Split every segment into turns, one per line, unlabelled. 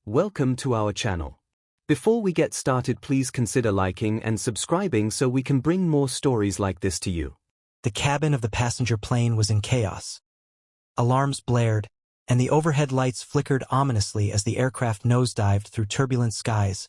Welcome to our channel. Before we get started, please consider liking and subscribing so we can bring more stories like this to you.
The cabin of the passenger plane was in chaos. Alarms blared, and the overhead lights flickered ominously as the aircraft nosedived through turbulent skies.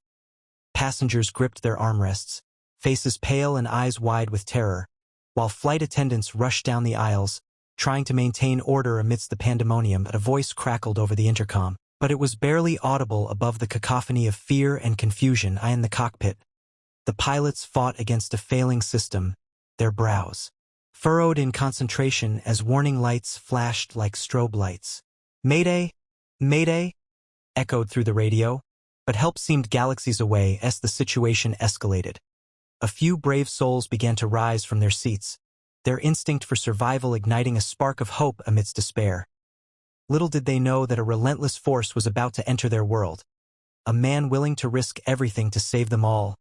Passengers gripped their armrests, faces pale and eyes wide with terror, while flight attendants rushed down the aisles, trying to maintain order amidst the pandemonium. A voice crackled over the intercom, but it was barely audible above the cacophony of fear and confusion. In the cockpit, the pilots fought against a failing system, their brows furrowed in concentration as warning lights flashed like strobe lights. "Mayday! Mayday!" echoed through the radio, but help seemed galaxies away as the situation escalated. A few brave souls began to rise from their seats, their instinct for survival igniting a spark of hope amidst despair. Little did they know that a relentless force was about to enter their world, a man willing to risk everything to save them all.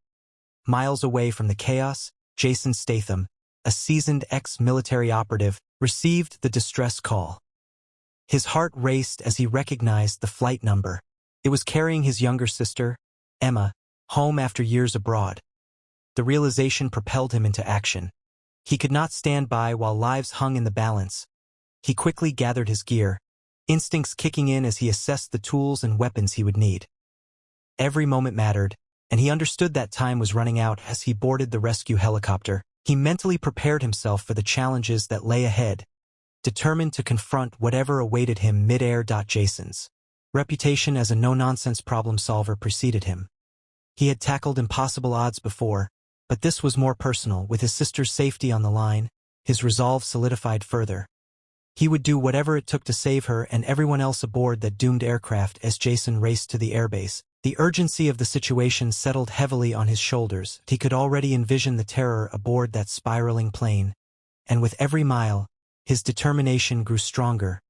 Miles away from the chaos, Jason Statham, a seasoned ex-military operative, received the distress call. His heart raced as he recognized the flight number. It was carrying his younger sister, Emma, home after years abroad. The realization propelled him into action. He could not stand by while lives hung in the balance. He quickly gathered his gear, instincts kicking in as he assessed the tools and weapons he would need. Every moment mattered, and he understood that time was running out as he boarded the rescue helicopter. He mentally prepared himself for the challenges that lay ahead, determined to confront whatever awaited him mid-air. Jason's reputation as a no-nonsense problem solver preceded him. He had tackled impossible odds before, but this was more personal. With his sister's safety on the line, his resolve solidified further. He would do whatever it took to save her and everyone else aboard that doomed aircraft. As Jason raced to the airbase, the urgency of the situation settled heavily on his shoulders. He could already envision the terror aboard that spiraling plane, and with every mile, his determination grew stronger.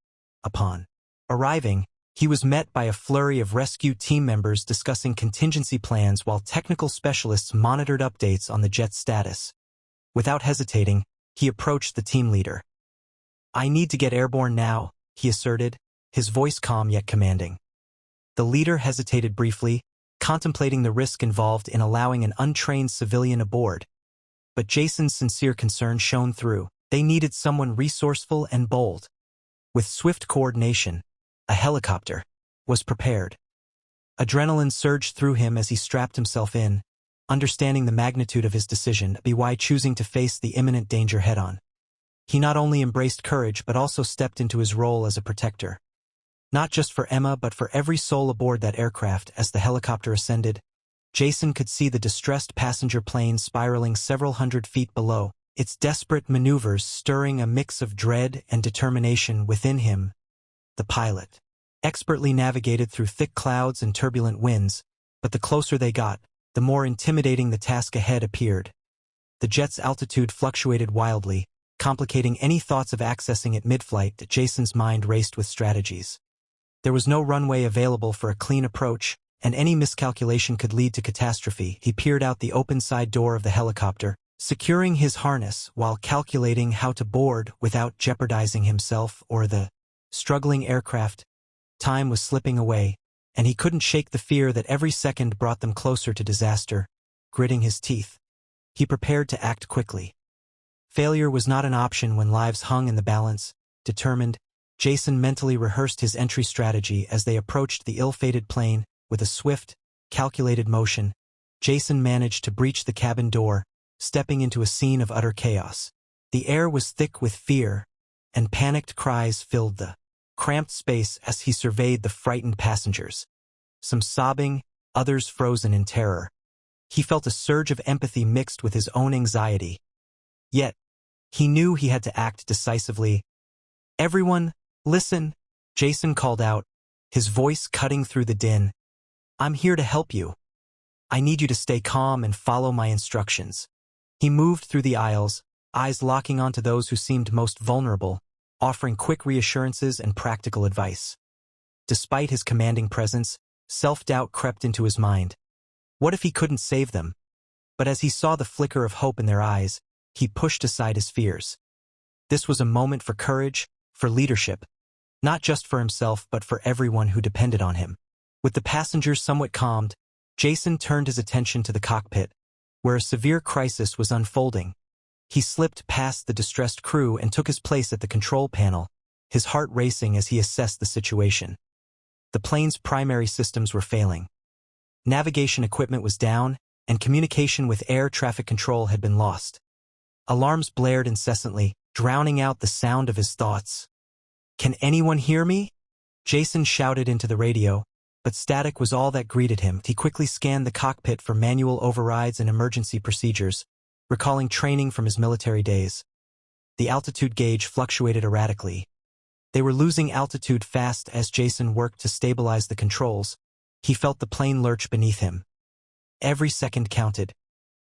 Upon arriving, he was met by a flurry of rescue team members discussing contingency plans while technical specialists monitored updates on the jet's status. Without hesitating, he approached the team leader. "I need to get airborne now," he asserted, his voice calm yet commanding. The leader hesitated briefly, contemplating the risk involved in allowing an untrained civilian aboard. But Jason's sincere concern shone through. They needed someone resourceful and bold. With swift coordination, a helicopter was prepared. Adrenaline surged through him as he strapped himself in, understanding the magnitude of his decision, by choosing to face the imminent danger head-on. He not only embraced courage but also stepped into his role as a protector. Not just for Emma but for every soul aboard that aircraft. As the helicopter ascended, Jason could see the distressed passenger plane spiraling several hundred feet below, its desperate maneuvers stirring a mix of dread and determination within him. The pilot expertly navigated through thick clouds and turbulent winds, but the closer they got, the more intimidating the task ahead appeared. The jet's altitude fluctuated wildly, complicating any thoughts of accessing it mid-flight. Jason's mind raced with strategies. There was no runway available for a clean approach, and any miscalculation could lead to catastrophe. He peered out the open side door of the helicopter, securing his harness while calculating how to board without jeopardizing himself or the struggling aircraft. Time was slipping away, and he couldn't shake the fear that every second brought them closer to disaster. Gritting his teeth, he prepared to act quickly. Failure was not an option when lives hung in the balance. Determined, Jason mentally rehearsed his entry strategy as they approached the ill-fated plane. With a swift, calculated motion, Jason managed to breach the cabin door, stepping into a scene of utter chaos. The air was thick with fear, and panicked cries filled the cramped space as he surveyed the frightened passengers. Some sobbing, others frozen in terror. He felt a surge of empathy mixed with his own anxiety. Yet, he knew he had to act decisively. "Everyone, listen," Jason called out, his voice cutting through the din. "I'm here to help you. I need you to stay calm and follow my instructions." He moved through the aisles, eyes locking onto those who seemed most vulnerable, offering quick reassurances and practical advice. Despite his commanding presence, self-doubt crept into his mind. What if he couldn't save them? But as he saw the flicker of hope in their eyes, he pushed aside his fears. This was a moment for courage, for leadership, not just for himself but for everyone who depended on him. With the passengers somewhat calmed, Jason turned his attention to the cockpit, where a severe crisis was unfolding. He slipped past the distressed crew and took his place at the control panel, his heart racing as he assessed the situation. The plane's primary systems were failing. Navigation equipment was down, and communication with air traffic control had been lost. Alarms blared incessantly, drowning out the sound of his thoughts. "Can anyone hear me?" Jason shouted into the radio, but static was all that greeted him. He quickly scanned the cockpit for manual overrides and emergency procedures, recalling training from his military days. The altitude gauge fluctuated erratically. They were losing altitude fast as Jason worked to stabilize the controls. He felt the plane lurch beneath him. Every second counted.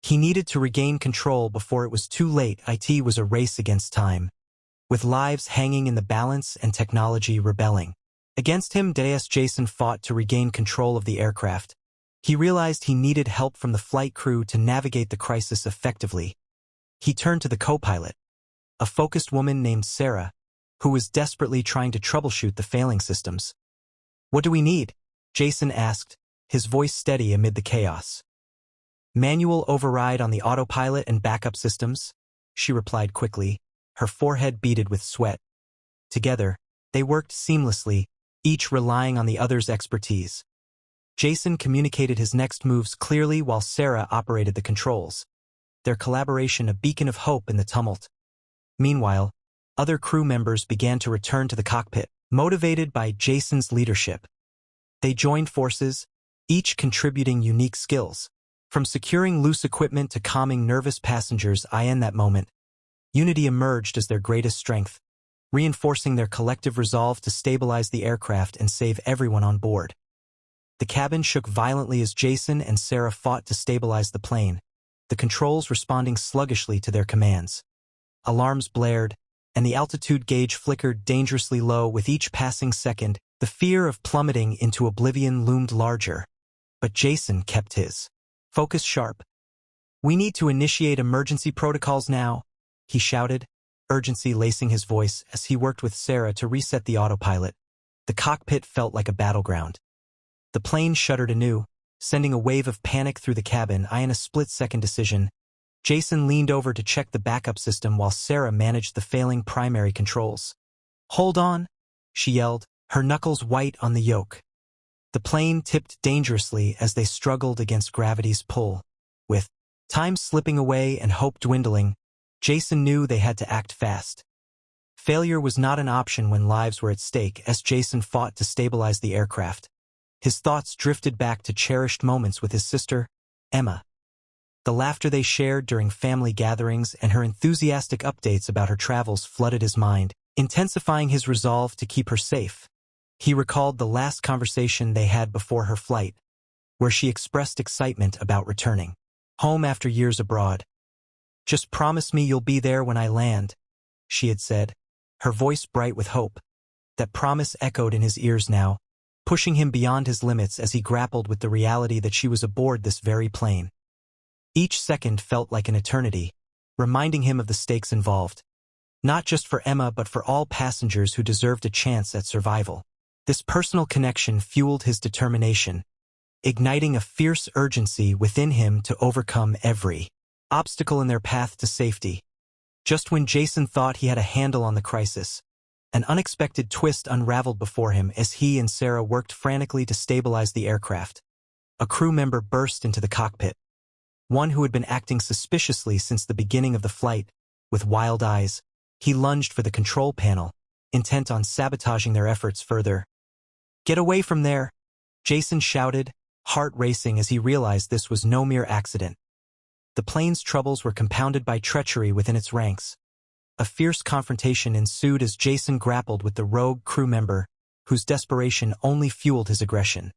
He needed to regain control before it was too late. It was a race against time, with lives hanging in the balance and technology rebelling against him. Jason fought to regain control of the aircraft. He realized he needed help from the flight crew to navigate the crisis effectively. He turned to the co-pilot, a focused woman named Sarah, who was desperately trying to troubleshoot the failing systems. "What do we need?" Jason asked, his voice steady amid the chaos. "Manual override on the autopilot and backup systems," she replied quickly, her forehead beaded with sweat. Together, they worked seamlessly, each relying on the other's expertise. Jason communicated his next moves clearly while Sarah operated the controls, their collaboration a beacon of hope in the tumult. Meanwhile, other crew members began to return to the cockpit, motivated by Jason's leadership. They joined forces, each contributing unique skills. From securing loose equipment to calming nervous passengers, in that moment, unity emerged as their greatest strength, reinforcing their collective resolve to stabilize the aircraft and save everyone on board. The cabin shook violently as Jason and Sarah fought to stabilize the plane, the controls responding sluggishly to their commands. Alarms blared, and the altitude gauge flickered dangerously low with each passing second. The fear of plummeting into oblivion loomed larger. But Jason kept his focus sharp. "We need to initiate emergency protocols now," he shouted, urgency lacing his voice as he worked with Sarah to reset the autopilot. The cockpit felt like a battleground. The plane shuddered anew, sending a wave of panic through the cabin. In a split-second decision, Jason leaned over to check the backup system while Sarah managed the failing primary controls. "Hold on," she yelled, her knuckles white on the yoke. The plane tipped dangerously as they struggled against gravity's pull. With time slipping away and hope dwindling, Jason knew they had to act fast. Failure was not an option when lives were at stake as Jason fought to stabilize the aircraft. His thoughts drifted back to cherished moments with his sister, Emma. The laughter they shared during family gatherings and her enthusiastic updates about her travels flooded his mind, intensifying his resolve to keep her safe. He recalled the last conversation they had before her flight, where she expressed excitement about returning home after years abroad. "Just promise me you'll be there when I land," she had said, her voice bright with hope. That promise echoed in his ears now, pushing him beyond his limits as he grappled with the reality that she was aboard this very plane. Each second felt like an eternity, reminding him of the stakes involved, not just for Emma but for all passengers who deserved a chance at survival. This personal connection fueled his determination, igniting a fierce urgency within him to overcome every obstacle in their path to safety. Just when Jason thought he had a handle on the crisis, an unexpected twist unraveled before him as he and Sarah worked frantically to stabilize the aircraft. A crew member burst into the cockpit, one who had been acting suspiciously since the beginning of the flight. With wild eyes, he lunged for the control panel, intent on sabotaging their efforts further. "Get away from there!" Jason shouted, heart racing as he realized this was no mere accident. The plane's troubles were compounded by treachery within its ranks. A fierce confrontation ensued as Jason grappled with the rogue crew member, whose desperation only fueled his aggression.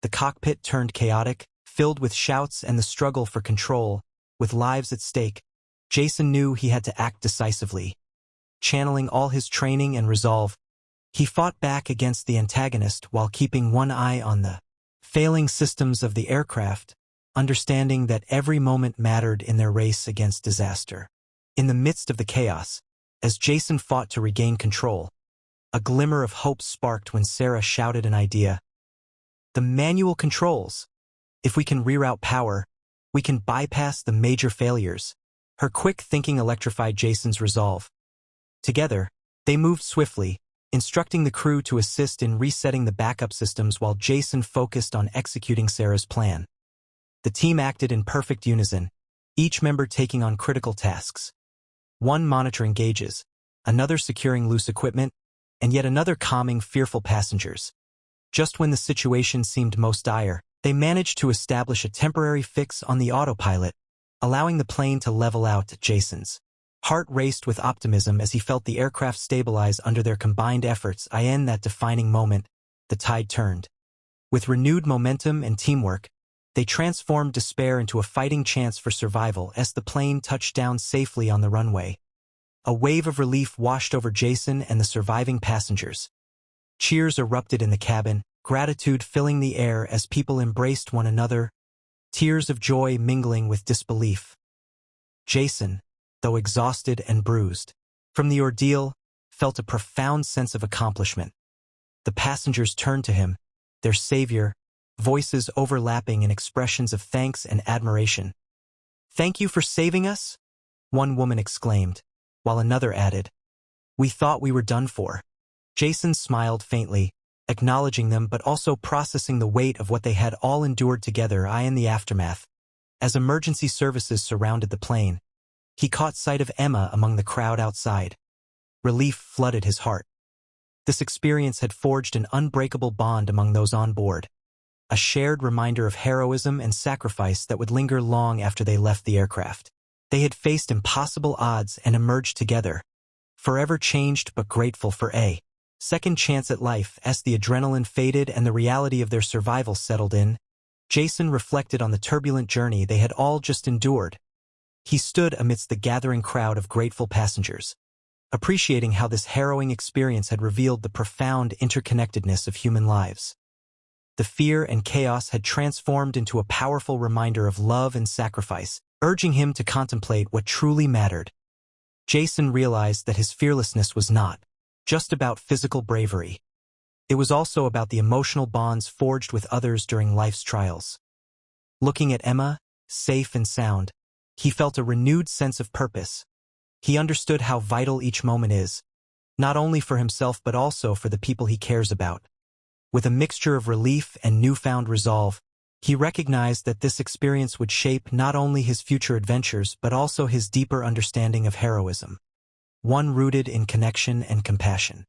The cockpit turned chaotic, filled with shouts and the struggle for control. With lives at stake, Jason knew he had to act decisively. Channeling all his training and resolve, he fought back against the antagonist while keeping one eye on the failing systems of the aircraft, understanding that every moment mattered in their race against disaster. In the midst of the chaos, as Jason fought to regain control, a glimmer of hope sparked when Sarah shouted an idea. The manual controls. If we can reroute power, we can bypass the major failures. Her quick thinking electrified Jason's resolve. Together, they moved swiftly, instructing the crew to assist in resetting the backup systems while Jason focused on executing Sarah's plan. The team acted in perfect unison, each member taking on critical tasks. One monitoring gauges, another securing loose equipment, and yet another calming fearful passengers. Just when the situation seemed most dire, they managed to establish a temporary fix on the autopilot, allowing the plane to level out. Jason's heart raced with optimism as he felt the aircraft stabilize under their combined efforts. In that defining moment, the tide turned. With renewed momentum and teamwork, they transformed despair into a fighting chance for survival as the plane touched down safely on the runway. A wave of relief washed over Jason and the surviving passengers. Cheers erupted in the cabin, gratitude filling the air as people embraced one another, tears of joy mingling with disbelief. Jason, though exhausted and bruised from the ordeal, felt a profound sense of accomplishment. The passengers turned to him, their savior, voices overlapping in expressions of thanks and admiration. "Thank you for saving us," one woman exclaimed, while another added, "We thought we were done for." Jason smiled faintly, acknowledging them but also processing the weight of what they had all endured together. In the aftermath, as emergency services surrounded the plane, he caught sight of Emma among the crowd outside. Relief flooded his heart. This experience had forged an unbreakable bond among those on board, a shared reminder of heroism and sacrifice that would linger long after they left the aircraft. They had faced impossible odds and emerged together, forever changed but grateful for a second chance at life. As the adrenaline faded and the reality of their survival settled in, Jason reflected on the turbulent journey they had all just endured. He stood amidst the gathering crowd of grateful passengers, appreciating how this harrowing experience had revealed the profound interconnectedness of human lives. The fear and chaos had transformed into a powerful reminder of love and sacrifice, urging him to contemplate what truly mattered. Jason realized that his fearlessness was not just about physical bravery. It was also about the emotional bonds forged with others during life's trials. Looking at Emma, safe and sound, he felt a renewed sense of purpose. He understood how vital each moment is, not only for himself but also for the people he cares about. With a mixture of relief and newfound resolve, he recognized that this experience would shape not only his future adventures but also his deeper understanding of heroism, one rooted in connection and compassion.